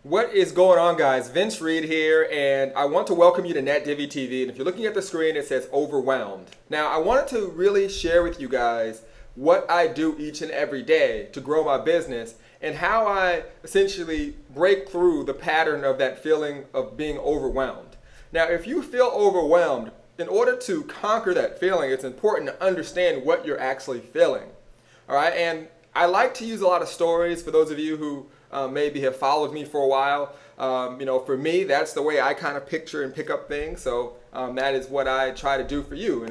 What is going on, guys? Vince Reed here, and I want to welcome you to NetDivvy TV. And if you're looking at the screen, it says overwhelmed. Now, I wanted to really share with you guys what I do each and every day to grow my business and how I essentially break through the pattern of that feeling of being overwhelmed. Now, if you feel overwhelmed, in order to conquer that feeling, it's important to understand what you're actually feeling. All right, and I like to use a lot of stories for those of you who maybe have followed me for a while. For me, that's the way I kind of picture and pick up things. So that is what I try to do for you.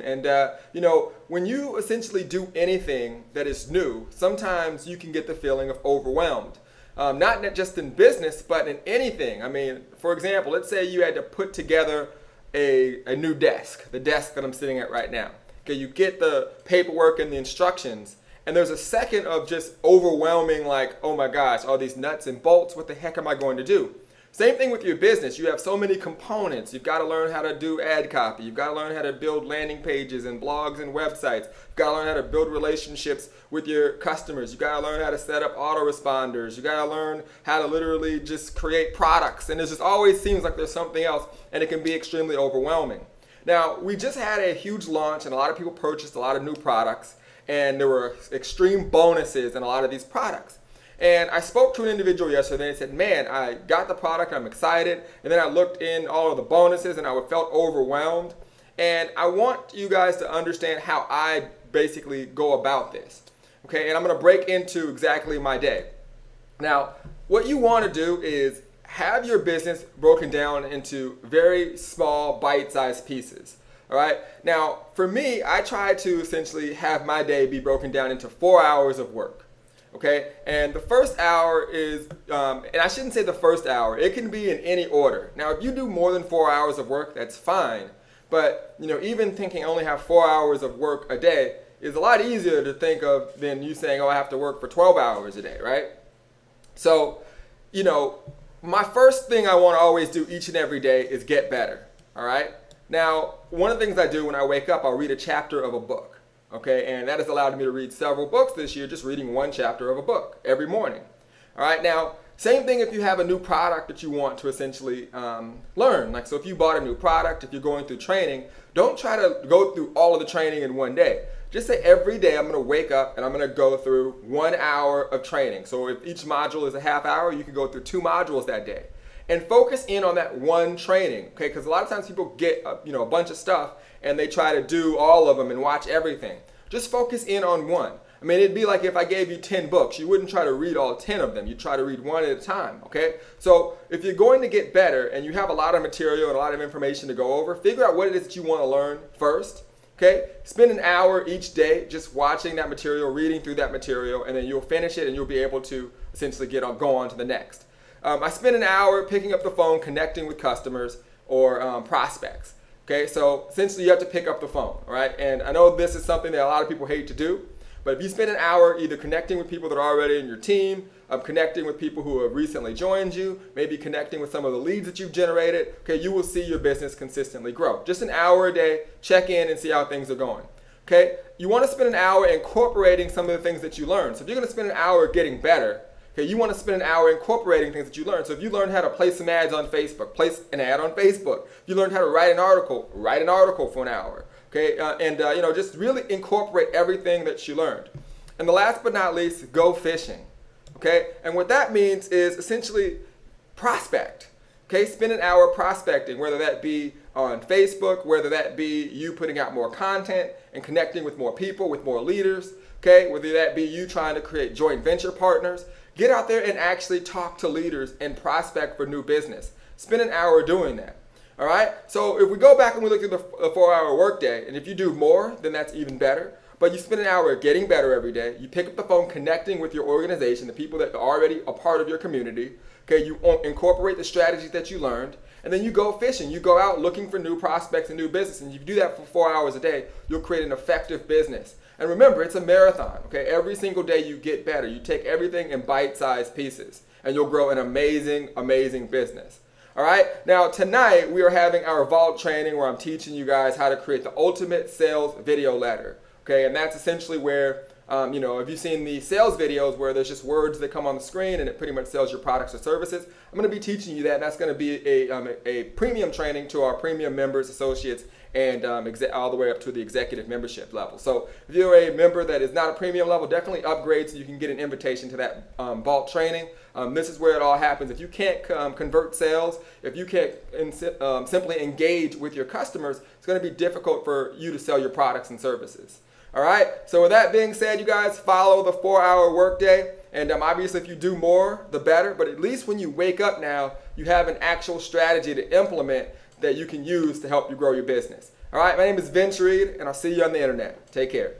When you essentially do anything that is new, sometimes you can get the feeling of overwhelmed. Not just in business, but in anything. I mean, for example, let's say you had to put together a new desk, the desk that I'm sitting at right now. Okay, you get the paperwork and the instructions, and there's a second of just overwhelming, like, oh my gosh, all these nuts and bolts, what the heck am I going to do? Same thing with your business. You have so many components. You've got to learn how to do ad copy. You've got to learn how to build landing pages and blogs and websites. You've got to learn how to build relationships with your customers. You've got to learn how to set up autoresponders. You've got to learn how to literally just create products. And it just always seems like there's something else, and it can be extremely overwhelming. Now, we just had a huge launch, and a lot of people purchased a lot of new products, and there were extreme bonuses in a lot of these products. And I spoke to an individual yesterday and said, man, I got the product, I'm excited, and then I looked in all of the bonuses and I felt overwhelmed. And I want you guys to understand how I basically go about this. Okay, and I'm gonna break into exactly my day. Now, what you wanna do is have your business broken down into very small, bite-sized pieces. All right. Now, for me, I try to essentially have my day be broken down into 4 hours of work. Okay. And the first hour is, and I shouldn't say the first hour, it can be in any order. Now, if you do more than 4 hours of work, that's fine. But, even thinking I only have 4 hours of work a day is a lot easier to think of than you saying, oh, I have to work for 12 hours a day, right? So, my first thing I want to always do each and every day is get better. All right. Now, one of the things I do when I wake up, I'll read a chapter of a book, okay? And that has allowed me to read several books this year, just reading one chapter of a book every morning. All right, now, same thing if you have a new product that you want to essentially learn. Like, so if you bought a new product, if you're going through training, don't try to go through all of the training in one day. Just say every day I'm gonna wake up and I'm gonna go through 1 hour of training. So if each module is a half hour, you can go through 2 modules that day. And focus in on that one training, okay? Because a lot of times people get a bunch of stuff and they try to do all of them and watch everything. Just focus in on one. I mean, it'd be like if I gave you 10 books, you wouldn't try to read all 10 of them. You'd try to read one at a time, okay? So if you're going to get better and you have a lot of material and a lot of information to go over, figure out what it is that you want to learn first, okay? Spend an hour each day just watching that material, reading through that material, and then you'll finish it and you'll be able to essentially go on to the next. I spend an hour picking up the phone, connecting with customers or prospects. Okay, so essentially you have to pick up the phone, right? And I know this is something that a lot of people hate to do, but if you spend an hour either connecting with people that are already in your team, connecting with people who have recently joined you, maybe connecting with some of the leads that you've generated, okay, you will see your business consistently grow. Just an hour a day, check in and see how things are going. Okay, you want to spend an hour incorporating some of the things that you learned. So if you're going to spend an hour getting better, okay, you want to spend an hour incorporating things that you learned. So if you learned how to place some ads on Facebook, place an ad on Facebook. If you learned how to write an article for an hour. Okay, just really incorporate everything that you learned. And the last but not least, go fishing. Okay, and what that means is essentially prospect. Okay, spend an hour prospecting, whether that be on Facebook, whether that be you putting out more content and connecting with more people, with more leaders. Okay, whether that be you trying to create joint venture partners. Get out there and actually talk to leaders and prospect for new business. Spend an hour doing that. All right? So if we go back and we look at the 4-hour workday, and if you do more, then that's even better. But you spend an hour getting better every day. You pick up the phone, connecting with your organization, the people that are already a part of your community. Okay, you incorporate the strategies that you learned, and then you go fishing. You go out looking for new prospects and new business, and if you do that for 4 hours a day, you'll create an effective business. And remember, it's a marathon, okay? Every single day you get better. You take everything in bite-sized pieces, and you'll grow an amazing, amazing business. All right? Now, tonight, we are having our Vault training where I'm teaching you guys how to create the ultimate sales video letter, okay? And that's essentially where If you've seen the sales videos where there's just words that come on the screen and it pretty much sells your products or services, I'm going to be teaching you that, and that's going to be a premium training to our premium members, associates, and all the way up to the executive membership level. So if you're a member that is not a premium level, definitely upgrade so you can get an invitation to that vault training. This is where it all happens. If you can't convert sales, if you can't simply engage with your customers, it's going to be difficult for you to sell your products and services. All right, so with that being said, you guys follow the 4-hour workday. And obviously if you do more, the better. But at least when you wake up now, you have an actual strategy to implement that you can use to help you grow your business. All right, my name is Vince Reed, and I'll see you on the internet. Take care.